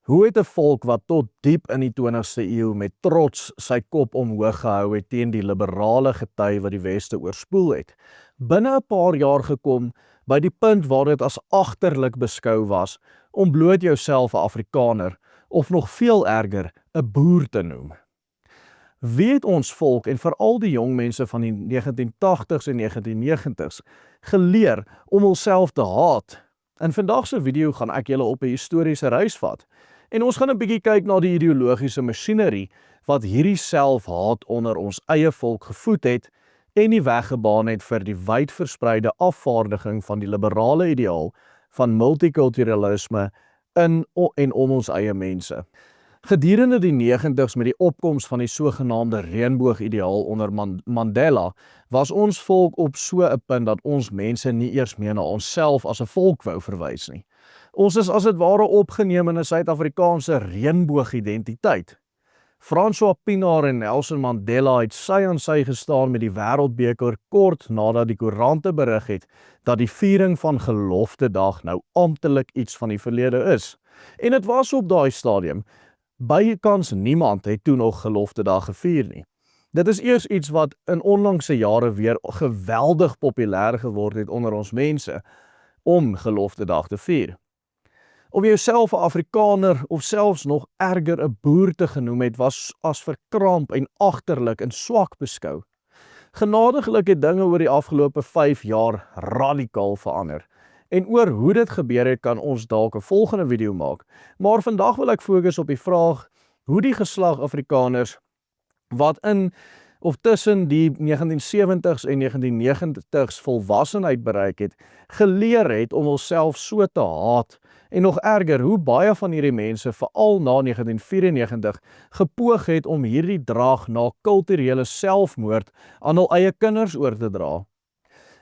Hoe het 'n volk wat tot diep in die 20ste eeu met trots sy kop omhoog gehou het teen die liberale gety wat die Weste oorspoel het, binne 'n paar jaar gekom by die punt waar dit as agterlik beskou was om bloot jouself 'n Afrikaner of nog veel erger 'n boer te noem? Wie het ons volk en veral die jong mense van die 1980s en 1990s geleer om hulself te haat? In vandag se video gaan ek julle op 'n historiese reis vat. En ons gaan 'n bietjie kyk na die ideologiese masjinerie wat hierdie selfhaat onder ons eie volk gevoed het en die weg gebaan het vir die wydverspreide afvaardiging van die liberale ideaal van multikulturalisme in en om ons eie mense. Gedurende die 90's met die opkoms van die sogenaamde reënboogideaal onder Mandela, was ons volk op so 'n punt dat ons mense nie eers meer na onsself as 'n volk wou verwys nie. Ons is as dit ware opgeneem in 'n Suid-Afrikaanse reënboogidentiteit. François Pienaar en Nelson Mandela het sy aan sy gestaan met die Wêreldbeker kort nadat die koerante berig het dat die viering van Geloftedag nou amptelik iets van die verlede is. En dit was op daai stadium bykans niemand het toe nog Geloftedag gevier nie. Dit is eers iets wat in onlangse jare weer geweldig populêr geword het onder ons mense om Geloftedag te vier. Om jouself 'n Afrikaner of selfs nog erger 'n boer te genoem het, was as verkramp en agterlik en swak beskou. Genadiglik het dinge oor die afgelope 5 jaar radikaal verander. En oor hoe dit gebeur het, kan ons dalk 'n volgende video maak. Maar vandag wil ek fokus op die vraag hoe die geslag Afrikaners wat in of tussen die 1970s en 1990s volwassenheid bereik het, geleer het om hulself so te haat en nog erger hoe baie van hierdie mense veral na 1994 gepoog het om hierdie draag na kulturele selfmoord aan hul eie kinders oor te dra.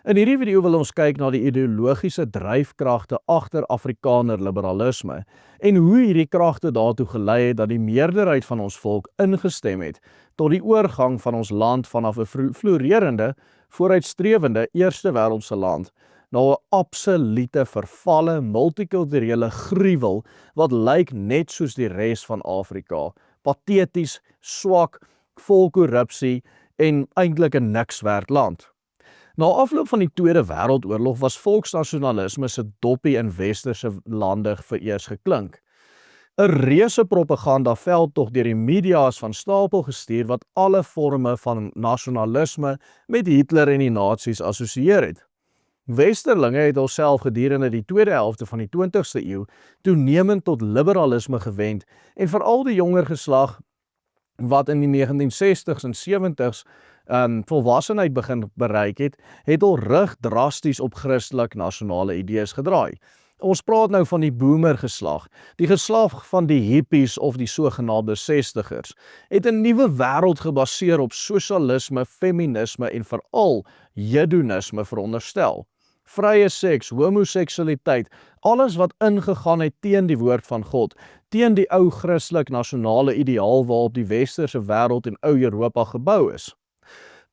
In hierdie video wil ons kyk na die ideologiese dryfkragte agter Afrikaner liberalisme en hoe hierdie kragte daartoe gelei het dat die meerderheid van ons volk ingestem het tot die oorgang van ons land vanaf 'n florerende, vooruitstrewende eerste wêreldse land na 'n absolute vervalle multikulturele gruwel wat lyk net soos die res van Afrika, pateties, swak, vol korrupsie en eintlik 'n niks werd land. Na afloop van die Tweede Wêreldoorlog was volksnasionalisme se doppie in westerse lande vereers geklink. 'n Reuse propagandaveldtog deur die media is van stapel gestuur wat alle forme van nasionalisme met Hitler en die Nasies assosieer het. Westerlinge het hulself gedurende die tweede helfte van die 20ste eeu toenemend tot liberalisme gewend en veral die jonger geslag wat in die 1960s en 70s volwassenheid begin bereik het hul rug drasties op Christelik nasionale idees gedraai. Ons praat nou van die boomer geslag, die geslag van die hippies of die sogenaamde 60ers, het 'n nuwe wêreld gebaseer op sosialisme, feminisme en veral hedonisme veronderstel. Vrye seks, homoseksualiteit, alles wat ingegaan het teen die woord van God, teen die ou Christelik nasionale ideaal waarop die westerse wêreld en ou Europa gebou is.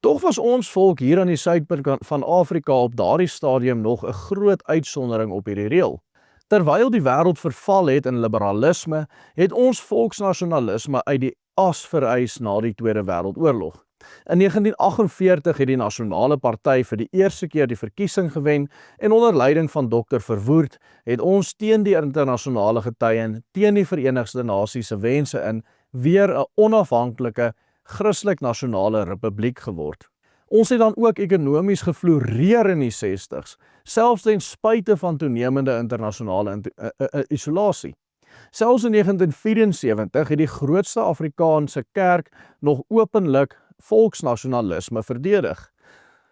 Tog was ons volk hier aan die suidpunt van Afrika op daardie stadium nog 'n groot uitsondering op hierdie reël. Terwyl die wêreld verval het in liberalisme, het ons volksnasionalisme uit die as vereis na die Tweede Wêreldoorlog. In 1948 het die Nasionale Party vir die eerste keer die verkiesing gewen en onder leiding van Dr. Verwoerd het ons teen die internasionale getye teen die Verenigde Nasies se wense in weer 'n onafhanklike Christelik nasionale republiek geword. Ons het dan ook ekonomies gefloreer in die 60s, selfs ten spyte van toenemende internasionale isolasie. Selfs in 1974 het die grootste Afrikaanse kerk nog openlik volksnasionalisme verdedig.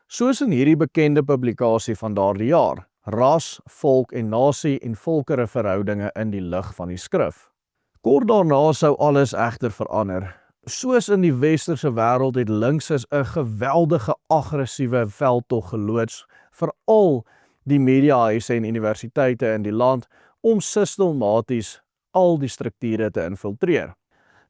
Soos in hierdie bekende publikasie van daardie jaar, Ras, Volk en Nasie en Volkere Verhoudinge in die lig van die skrif. Kort daarna sou alles egter verander. Soos in die westerse wêreld het linkses 'n geweldige aggressiewe veldtog geloods, veral die mediahuise en universiteite in die land om sistematies al die strukture te infiltreer.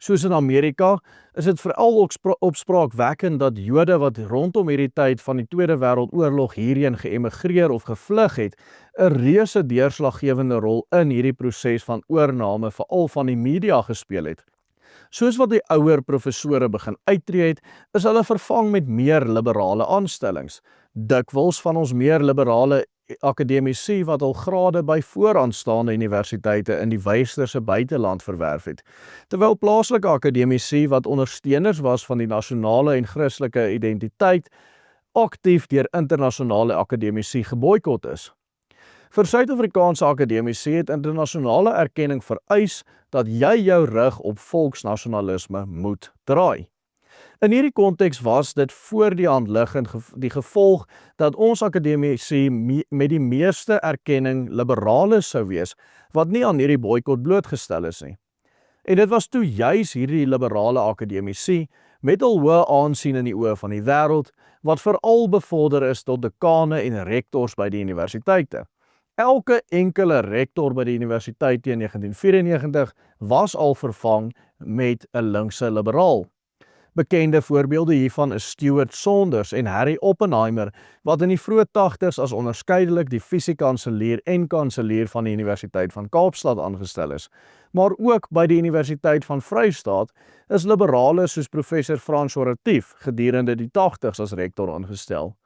Soos in Amerika is dit veral opspraakwekkend dat Jode wat rondom hierdie tyd van die Tweede Wêreldoorlog hierheen geëmigreer of gevlug het, 'n reuse deurslaggewende rol in hierdie proses van oorname veral van die media gespeel het. Soos wat die ouer professore begin uittreë het, is hulle vervang met meer liberale aanstellings. Dikwels van ons meer liberale akademici wat al grade by vooraanstaande universiteite in die westerse buiteland verwerf het, terwyl plaaslike akademici wat ondersteuners was van die nasionale en Christelike identiteit, aktief deur internasionale akademici geboikot is. Vir Suid-Afrikaanse akademici het internasionale erkenning vereis dat jy jou rug op volksnasionalisme moet draai. In hierdie konteks was dit voor die hand liggend die gevolg dat ons akademici met die meeste erkenning liberale sou wees, wat nie aan hierdie boikot blootgestel is nie. En dit was toe juis hierdie liberale akademici met hul hoë aansien in die oë van die wêreld, wat veral bevorder is tot dekane en rektors by die universiteite. Elke enkele rektor by die universiteit teen 1994 was al vervang met 'n linkse liberaal. Bekende voorbeelde hiervan is Stuart Saunders en Harry Oppenheimer, wat in die vroeë 80's as onderskeidelik die fisiekanselier en kanselier van die Universiteit van Kaapstad aangestel is. Maar ook by die Universiteit van Vrystaat is liberale soos professor François Retief gedurende die 80's as rektor aangestel.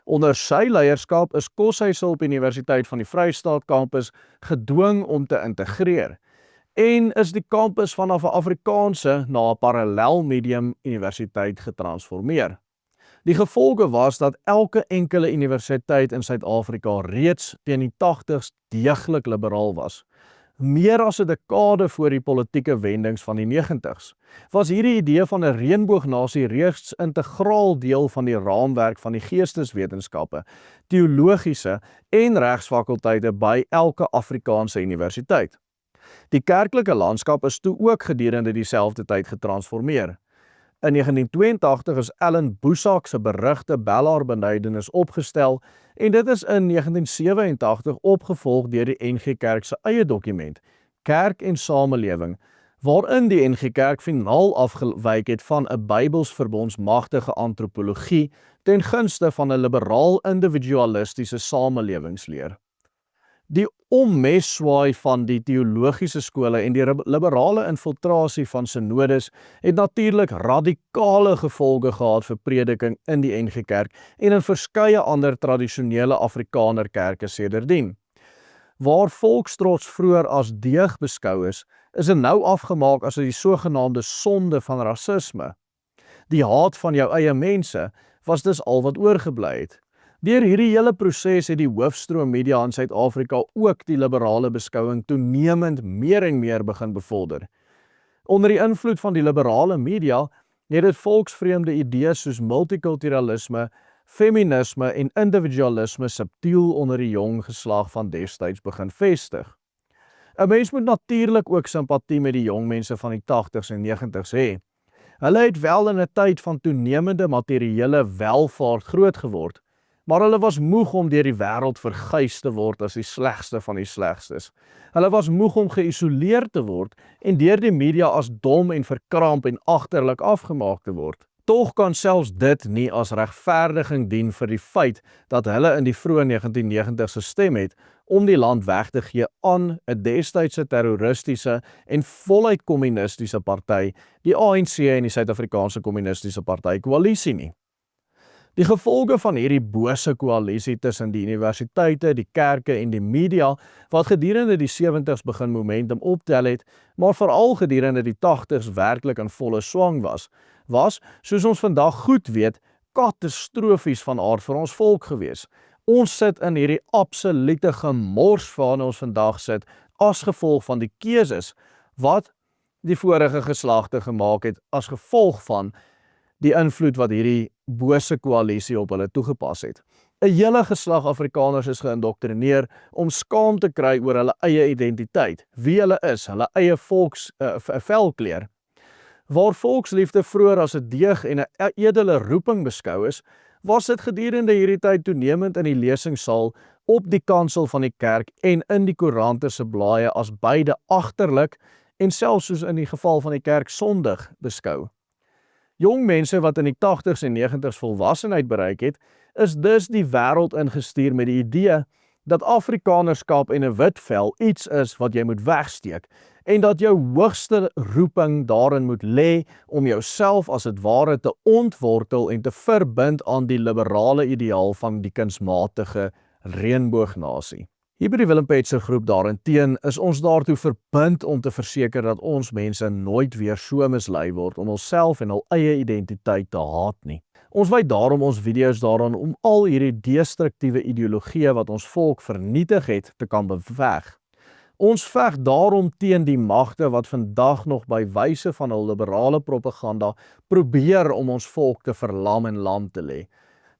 Onder sy leierskap is koshuise op die Universiteit van die Vrystaat kampus gedwing om te integreer en is die kampus vanaf 'n Afrikaanse na 'n parallel medium universiteit getransformeer. Die gevolge was dat elke enkele universiteit in Suid-Afrika reeds teen die 80's deeglik liberaal was. Meer as 'n dekade voor die politieke wendings van die 90's, was hierdie idee van 'n reënboognasie reeds integraal deel van die raamwerk van die geesteswetenskappe, teologiese en regsfakulteite by elke Afrikaanse universiteit. Die kerklike landskap is toe ook gedurende dieselfde tyd getransformeer. In 1982 is Ellen Boesak se berugte Bellaar-belydenis opgestel en dit is in 1987 opgevolg deur die NG Kerk se eie dokument, Kerk en Samelewing, waarin die NG Kerk finaal afgewyk het van 'n Bybelsverbondsmagtige antropologie ten gunste van 'n liberaal individualistiese samelewingsleer. Die ommesswaai van die teologiese skole en die liberale infiltrasie van synodes het natuurlik radikale gevolge gehad vir prediking in die NG Kerk en in verskeie ander tradisionele Afrikaner kerke sedertdien. Waar volkstrots vroeër as deeg beskou is dit nou afgemaak as die sogenaamde sonde van rasisme. Die haat van jou eie mense was dus al wat oorgebly het. Deur hierdie hele proses het die hoofstroom media in Suid-Afrika ook die liberale beskouing toenemend meer en meer begin bevorder. Onder die invloed van die liberale media het dit volksvreemde idees soos multikulturalisme, feminisme en individualisme subtiel onder die jong geslag van destyds begin vestig. 'n Mens moet natuurlik ook simpatie met die jong mense van die 80's en 90's hê. Hulle het wel in 'n tyd van toenemende materiële welvaart groot geword, maar hulle was moeg om deur die wêreld verguis te word as die slegste van die slegstes. Hulle was moeg om geïsoleer te word en deur die media as dom en verkramp en agterlik afgemaak te word. Tog kan selfs dit nie as regverdiging dien vir die feit dat hulle in die vroeë 1990's gestem het om die land weg te gee aan 'n destydse terroristiese en voluit kommunistiese party, die ANC en die Suid-Afrikaanse Kommunistiese Party koalisie nie. Die gevolge van hierdie bose koalisie tussen die universiteite, die kerke en die media, wat gedurende die 70's begin momentum optel het, maar veral gedurende die 80's werklik in volle swang was, soos ons vandag goed weet, katastrofies van aard vir ons volk gewees. Ons sit in hierdie absolute gemors waarin ons vandag sit, as gevolg van die keuses wat die vorige geslagte gemaak het, as gevolg van die invloed wat hierdie bose koalisie op hulle toegepas het. 'n Hele geslag Afrikaners is geïndoktrineer om skaam te kry oor hulle eie identiteit, wie hulle is, hulle eie velkleur. Waar volksliefde vroeër as 'n deeg en 'n edele roeping beskou is, was dit gedurende hierdie tyd toenemend in die lesingsaal, op die kansel van die kerk en in die koerante se blaaie as beide agterlik en selfs soos in die geval van die kerk sondig beskou. Jong mense wat in die 80s en 90s volwassenheid bereik het, is dus die wêreld ingestuur met die idee dat Afrikanerskap en 'n wit vel iets is wat jy moet wegsteek en dat jou hoogste roeping daarin moet lê om jouself as dit ware te ontwortel en te verbind aan die liberale ideaal van die kunsmatige reënboognasie. Hier by die Willem Petzer groep daarenteen is ons daartoe verbind om te verseker dat ons mense nooit weer so mislei word om onsself en hul eie identiteit te haat nie. Ons wy daarom ons video's daaraan om al hierdie destruktiewe ideologieë wat ons volk vernietig het, te kan beveg. Ons veg daarom teen die magte wat vandag nog by wyse van hul liberale propaganda probeer om ons volk te verlam en lam te lê.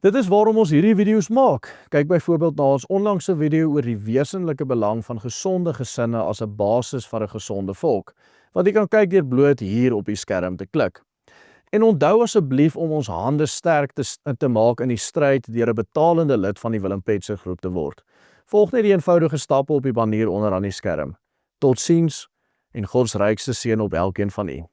Dit is waarom ons hierdie video's maak. Kyk byvoorbeeld na ons onlangse video oor die wesenlike belang van gesonde gesinne as 'n basis vir 'n gesonde volk, wat jy kan kyk deur bloot hier op die skerm te klik. En onthou asseblief om ons hande sterk te maak in die stryd deur 'n betalende lid van die Willem Petzer groep te word. Volg net die eenvoudige stappe op die banner onder aan die skerm. Totsiens en God se rykste seën op elkeen van u.